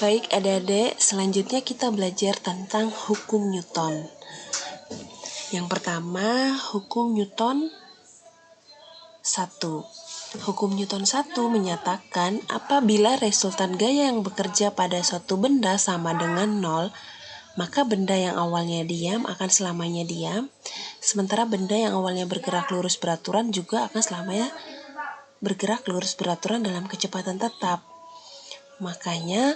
Baik adik-adik, selanjutnya kita belajar tentang hukum Newton. Yang pertama, hukum Newton 1. Hukum Newton 1 menyatakan apabila resultan gaya yang bekerja pada suatu benda sama dengan 0, maka benda yang awalnya diam akan selamanya diam, sementara benda yang awalnya bergerak lurus beraturan juga akan selamanya bergerak lurus beraturan dalam kecepatan tetap. Makanya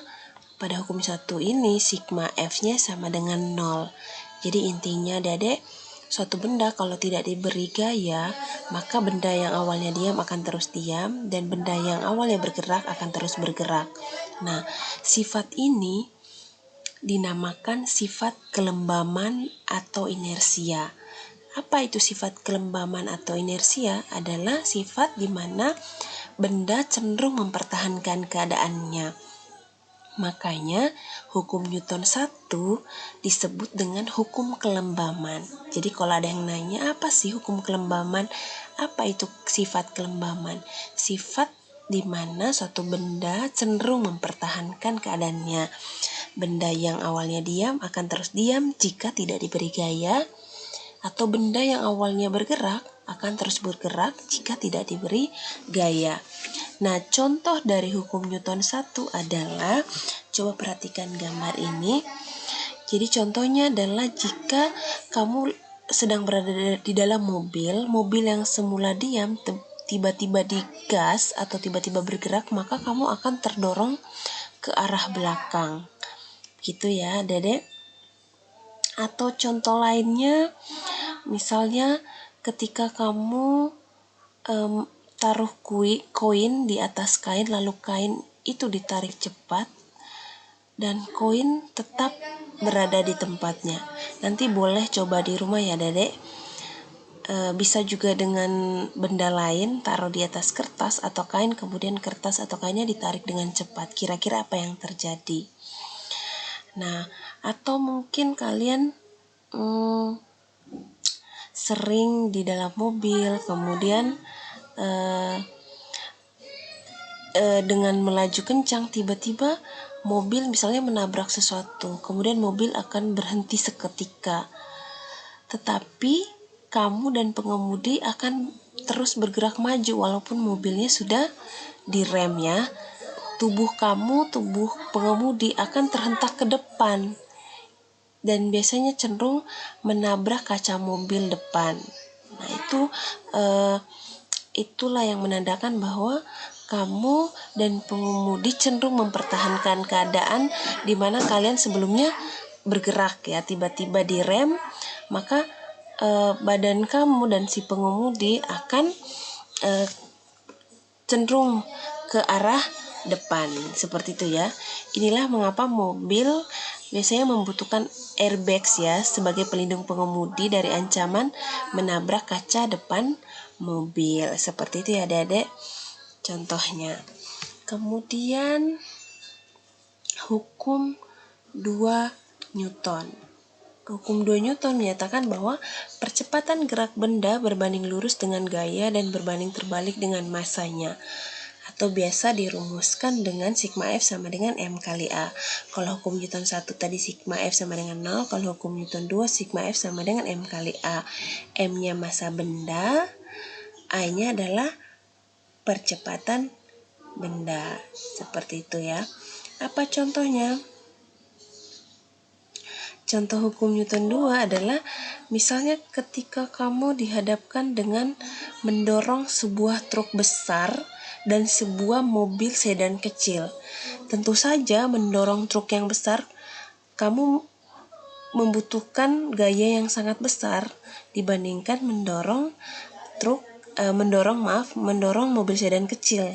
pada hukum 1 ini sigma F-nya sama dengan 0. Jadi intinya adik-adik, suatu benda kalau tidak diberi gaya, maka benda yang awalnya diam akan terus diam, dan benda yang awalnya bergerak akan terus bergerak. Nah, sifat ini dinamakan sifat kelembaman atau inersia. Apa itu sifat kelembaman atau inersia? Adalah sifat di mana benda cenderung mempertahankan keadaannya. Makanya hukum Newton 1 disebut dengan hukum kelembaman. Jadi kalau ada yang nanya apa sih hukum kelembaman? Apa itu sifat kelembaman? Sifat di mana suatu benda cenderung mempertahankan keadaannya. Benda yang awalnya diam akan terus diam jika tidak diberi gaya, atau benda yang awalnya bergerak akan terus bergerak jika tidak diberi gaya. Nah, contoh dari hukum Newton 1 adalah, coba perhatikan gambar ini. Jadi contohnya adalah jika kamu sedang berada di dalam mobil yang semula diam tiba-tiba digas atau tiba-tiba bergerak, maka kamu akan terdorong ke arah belakang. Gitu ya, Dedek. Atau contoh lainnya, misalnya ketika kamu taruh koin di atas kain, lalu kain itu ditarik cepat dan koin tetap berada di tempatnya. Nanti boleh coba di rumah ya Dedek. Bisa juga dengan benda lain, taruh di atas kertas atau kain, kemudian kertas atau kainnya ditarik dengan cepat. Kira-kira apa yang terjadi? Nah, atau mungkin kalian sering di dalam mobil, kemudian dengan melaju kencang, tiba-tiba mobil misalnya menabrak sesuatu, kemudian mobil akan berhenti seketika. Tetapi kamu dan pengemudi akan terus bergerak maju walaupun mobilnya sudah direm ya. Tubuh pengemudi akan terhentak ke depan dan biasanya cenderung menabrak kaca mobil depan. Nah, itulah yang menandakan bahwa kamu dan pengemudi cenderung mempertahankan keadaan di mana kalian sebelumnya bergerak ya, tiba-tiba direm, maka badan kamu dan si pengemudi akan cenderung ke arah depan, seperti itu ya. Inilah mengapa mobil biasanya membutuhkan airbags ya sebagai pelindung pengemudi dari ancaman menabrak kaca depan mobil. Seperti itu ya Adik-adik contohnya. Kemudian hukum 2 Newton. Hukum 2 Newton menyatakan bahwa percepatan gerak benda berbanding lurus dengan gaya dan berbanding terbalik dengan masanya, atau biasa dirumuskan dengan sigma F sama dengan M kali A. Kalau hukum Newton 1 tadi sigma F sama dengan 0, kalau hukum Newton 2 sigma F sama dengan M kali A. M-nya massa benda, A-nya adalah percepatan benda. Seperti itu ya. Apa contohnya? Contoh hukum Newton 2 adalah misalnya ketika kamu dihadapkan dengan mendorong sebuah truk besar dan sebuah mobil sedan kecil. Tentu saja mendorong truk yang besar kamu membutuhkan gaya yang sangat besar dibandingkan mendorong mobil sedan kecil.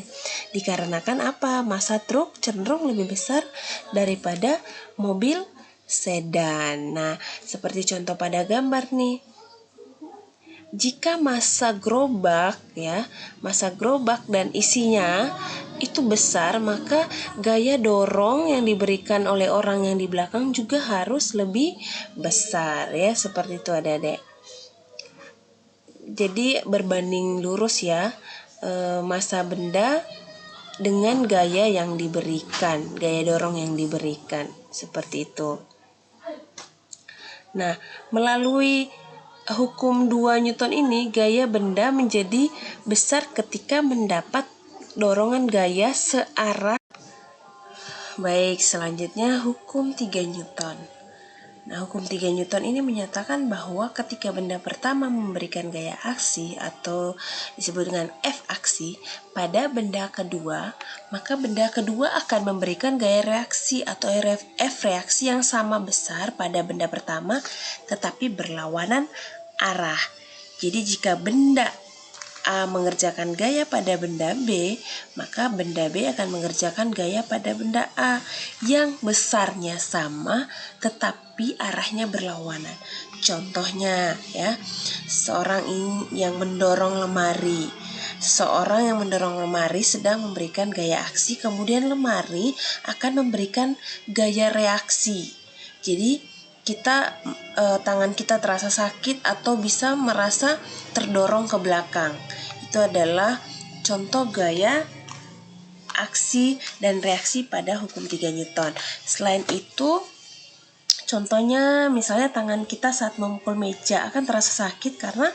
Dikarenakan apa? Massa truk cenderung lebih besar daripada mobil sedan. Nah, seperti contoh pada gambar nih. Jika massa gerobak dan isinya itu besar, maka gaya dorong yang diberikan oleh orang yang di belakang juga harus lebih besar ya, seperti itu Adik-adik. Jadi berbanding lurus ya, massa benda dengan gaya yang diberikan, gaya dorong yang diberikan, seperti itu. Nah, melalui hukum 2 Newton ini, gaya benda menjadi besar ketika mendapat dorongan gaya searah. Baik, selanjutnya hukum 3 Newton. Nah, hukum 3 Newton ini menyatakan bahwa ketika benda pertama memberikan gaya aksi atau disebut dengan F aksi pada benda kedua, maka benda kedua akan memberikan gaya reaksi atau F reaksi yang sama besar pada benda pertama tetapi berlawanan arah. Jadi jika benda A mengerjakan gaya pada benda B, maka benda B akan mengerjakan gaya pada benda A yang besarnya sama tetapi arahnya berlawanan. Contohnya ya, seseorang yang mendorong lemari sedang memberikan gaya aksi, kemudian lemari akan memberikan gaya reaksi. Jadi tangan kita terasa sakit atau bisa merasa terdorong ke belakang. Itu adalah contoh gaya aksi dan reaksi pada hukum 3 Newton. Selain itu, contohnya misalnya tangan kita saat memukul meja akan terasa sakit karena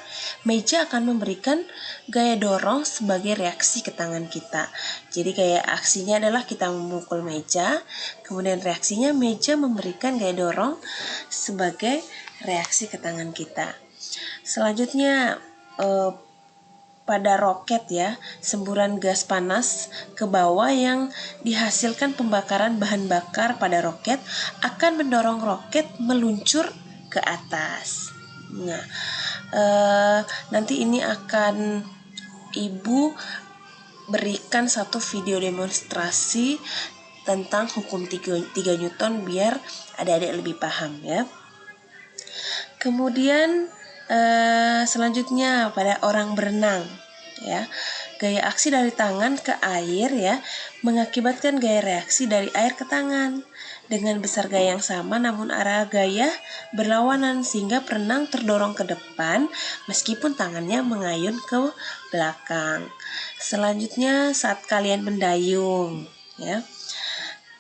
meja akan memberikan gaya dorong sebagai reaksi ke tangan kita. Jadi gaya aksinya adalah kita memukul meja, kemudian reaksinya meja memberikan gaya dorong sebagai reaksi ke tangan kita. Selanjutnya pada roket ya, semburan gas panas ke bawah yang dihasilkan pembakaran bahan bakar pada roket akan mendorong roket meluncur ke atas. Nah, nanti ini akan Ibu berikan satu video demonstrasi tentang hukum 3 Newton biar adik-adik lebih paham ya. Kemudian selanjutnya pada orang berenang ya, gaya aksi dari tangan ke air ya mengakibatkan gaya reaksi dari air ke tangan dengan besar gaya yang sama namun arah gaya berlawanan sehingga perenang terdorong ke depan meskipun tangannya mengayun ke belakang. Selanjutnya saat kalian mendayung ya,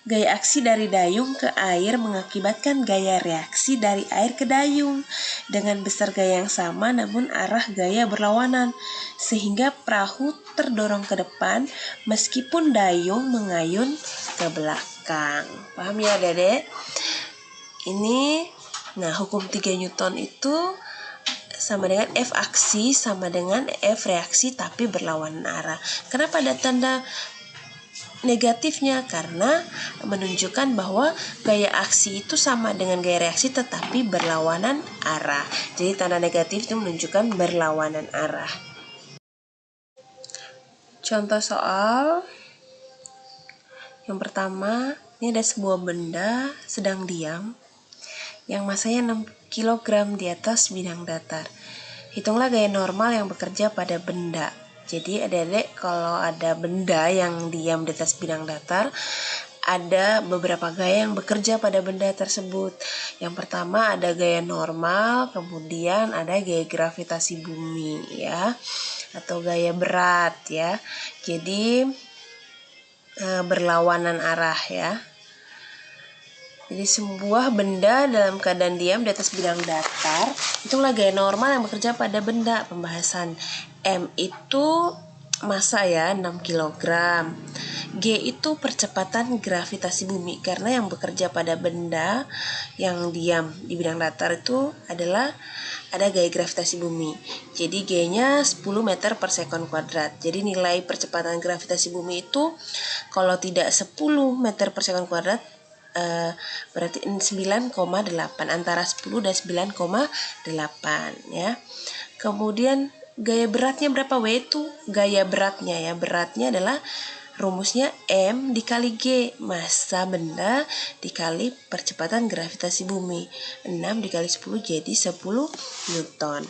gaya aksi dari dayung ke air mengakibatkan gaya reaksi dari air ke dayung dengan besar gaya yang sama namun arah gaya berlawanan sehingga perahu terdorong ke depan meskipun dayung mengayun ke belakang. Paham ya Dede? Hukum 3 Newton itu sama dengan F aksi sama dengan F reaksi tapi berlawanan arah. Kenapa ada tanda negatifnya? Karena menunjukkan bahwa gaya aksi itu sama dengan gaya reaksi tetapi berlawanan arah. Jadi tanda negatif itu menunjukkan berlawanan arah. Contoh soal yang pertama, ini ada sebuah benda sedang diam yang masanya 6 kg di atas bidang datar. Hitunglah gaya normal yang bekerja pada benda. Jadi adik-adik kalau ada benda yang diam di atas bidang datar, ada beberapa gaya yang bekerja pada benda tersebut. Yang pertama ada gaya normal, kemudian ada gaya gravitasi bumi ya, atau gaya berat ya. Jadi berlawanan arah ya. Jadi sebuah benda dalam keadaan diam di atas bidang datar, itulah gaya normal yang bekerja pada benda. Pembahasan M itu massa ya, 6 kg. G itu percepatan gravitasi bumi, karena yang bekerja pada benda yang diam di bidang datar itu adalah ada gaya gravitasi bumi. Jadi G-nya 10 meter per sekon kuadrat. Jadi nilai percepatan gravitasi bumi itu kalau tidak 10 meter per sekon kuadrat berarti 9,8, antara 10 dan 9,8 ya. Kemudian gaya beratnya berapa? W itu gaya beratnya ya. Beratnya adalah rumusnya M dikali G, massa benda dikali percepatan gravitasi bumi. 6 dikali 10 jadi 10 Newton.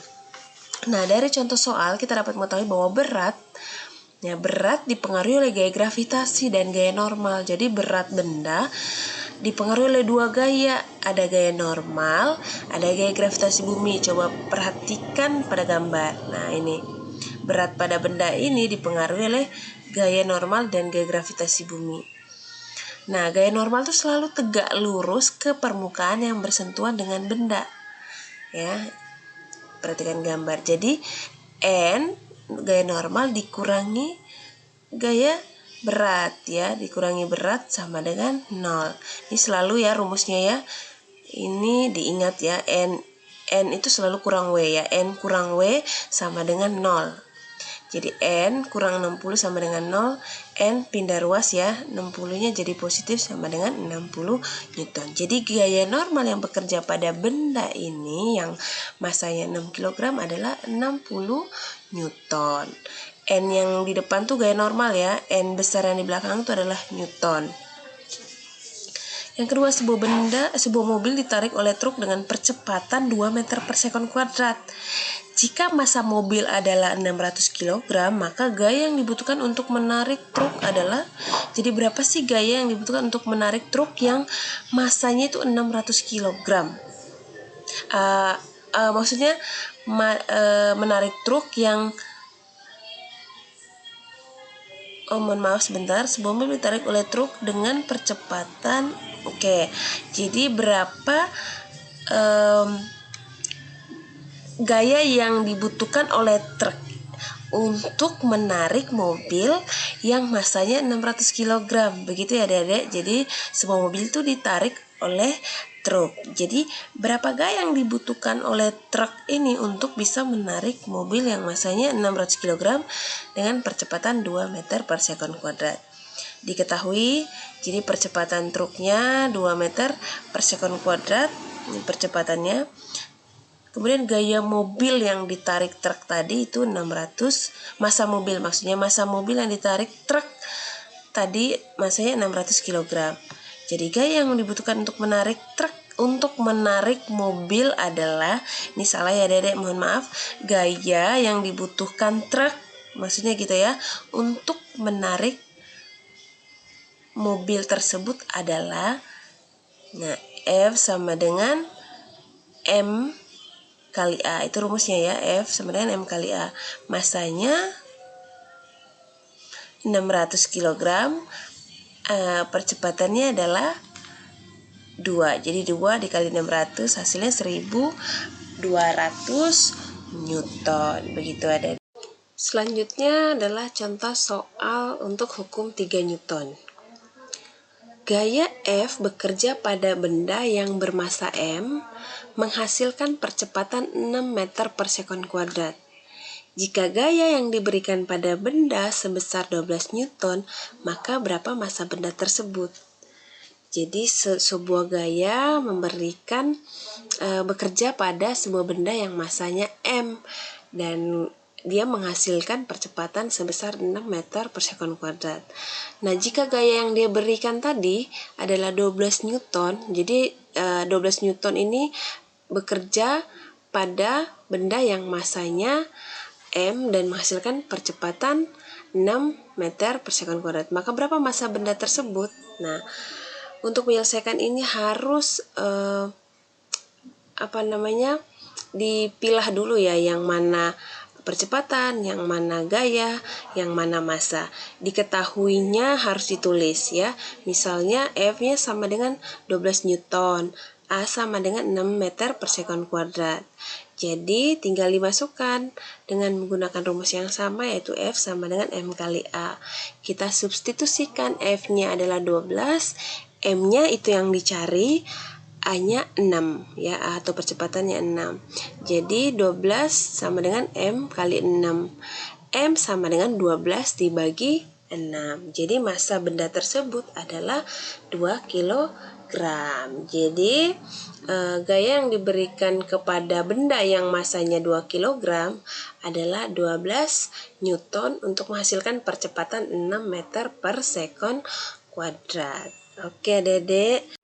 Nah, dari contoh soal kita dapat mengetahui bahwa berat dipengaruhi oleh gaya gravitasi dan gaya normal. Jadi berat benda dipengaruhi oleh dua gaya, ada gaya normal, ada gaya gravitasi bumi. Coba perhatikan pada gambar. Nah, ini berat pada benda ini dipengaruhi oleh gaya normal dan gaya gravitasi bumi. Nah, gaya normal itu selalu tegak lurus ke permukaan yang bersentuhan dengan benda. Ya, perhatikan gambar. Jadi N gaya normal dikurangi gaya berat ya, dikurangi berat sama dengan 0. Ini selalu ya rumusnya ya. Ini diingat ya, N itu selalu kurang W ya. N kurang W sama dengan 0. Jadi N kurang 60 sama dengan 0. N pindah ruas ya, 60-nya jadi positif sama dengan 60 Newton. Jadi gaya normal yang bekerja pada benda ini yang masanya 6 kg adalah 60 Newton. N yang di depan tuh gaya normal ya, N besar yang di belakang itu adalah Newton. Yang kedua, sebuah mobil ditarik oleh truk dengan percepatan 2 meter per sekon kuadrat. Jika massa mobil adalah 600 kg, maka gaya yang dibutuhkan untuk menarik truk adalah, jadi berapa sih gaya yang dibutuhkan untuk menarik truk yang massanya itu 600 kg? Maksudnya menarik truk yang mohon maaf sebentar, sebuah mobil ditarik oleh truk dengan percepatan. Oke, jadi berapa gaya yang dibutuhkan oleh truk untuk menarik mobil yang massanya 600 kg. Begitu ya Adik-adik. Jadi sebuah mobil itu ditarik oleh truk. Jadi berapa gaya yang dibutuhkan oleh truk ini untuk bisa menarik mobil yang massanya 600 kg dengan percepatan 2 meter per sekon kuadrat. Diketahui, jadi percepatan truknya 2 meter per sekon kuadrat, ini percepatannya. Kemudian gaya mobil yang ditarik truk tadi itu 600, massa mobil maksudnya, massa mobil yang ditarik truk tadi massanya 600 kg. Jadi gaya yang dibutuhkan untuk menarik truk, untuk menarik mobil adalah, ini salah ya Dedek, mohon maaf, gaya yang dibutuhkan truk, maksudnya gitu ya, untuk menarik mobil tersebut adalah, nah, F sama dengan M kali A, itu rumusnya ya, F sama dengan M kali A. Massanya 600 kg, percepatannya adalah 2. Jadi 2 dikali 600 hasilnya 1200 Newton. Begitu ada. Selanjutnya adalah contoh soal untuk hukum 3 Newton. Gaya F bekerja pada benda yang bermassa M menghasilkan percepatan 6 meter per sekon kuadrat. Jika gaya yang diberikan pada benda sebesar 12 Newton, maka berapa massa benda tersebut? Jadi sebuah gaya memberikan bekerja pada sebuah benda yang massanya M dan dia menghasilkan percepatan sebesar 6 meter per sekon kuadrat. Nah, jika gaya yang dia berikan tadi adalah 12 Newton, jadi 12 Newton ini bekerja pada benda yang massanya M dan menghasilkan percepatan 6 meter per sekon kuadrat. Maka berapa massa benda tersebut? Nah, untuk menyelesaikan ini harus dipilah dulu ya, yang mana percepatan, yang mana gaya, yang mana massa. Diketahuinya harus ditulis ya. Misalnya F-nya sama dengan 12 Newton, A sama dengan 6 meter per sekon kuadrat. Jadi tinggal dimasukkan dengan menggunakan rumus yang sama, yaitu F sama dengan M kali A. Kita substitusikan, F-nya adalah 12, M-nya itu yang dicari, A-nya 6 ya, atau percepatannya 6. Jadi 12 sama dengan M kali 6. M sama dengan 12 dibagi 6. Jadi massa benda tersebut adalah 2 kg. Jadi gaya yang diberikan kepada benda yang massanya 2 kg adalah 12 Newton untuk menghasilkan percepatan 6 meter per sekon kuadrat. Oke, Dedek.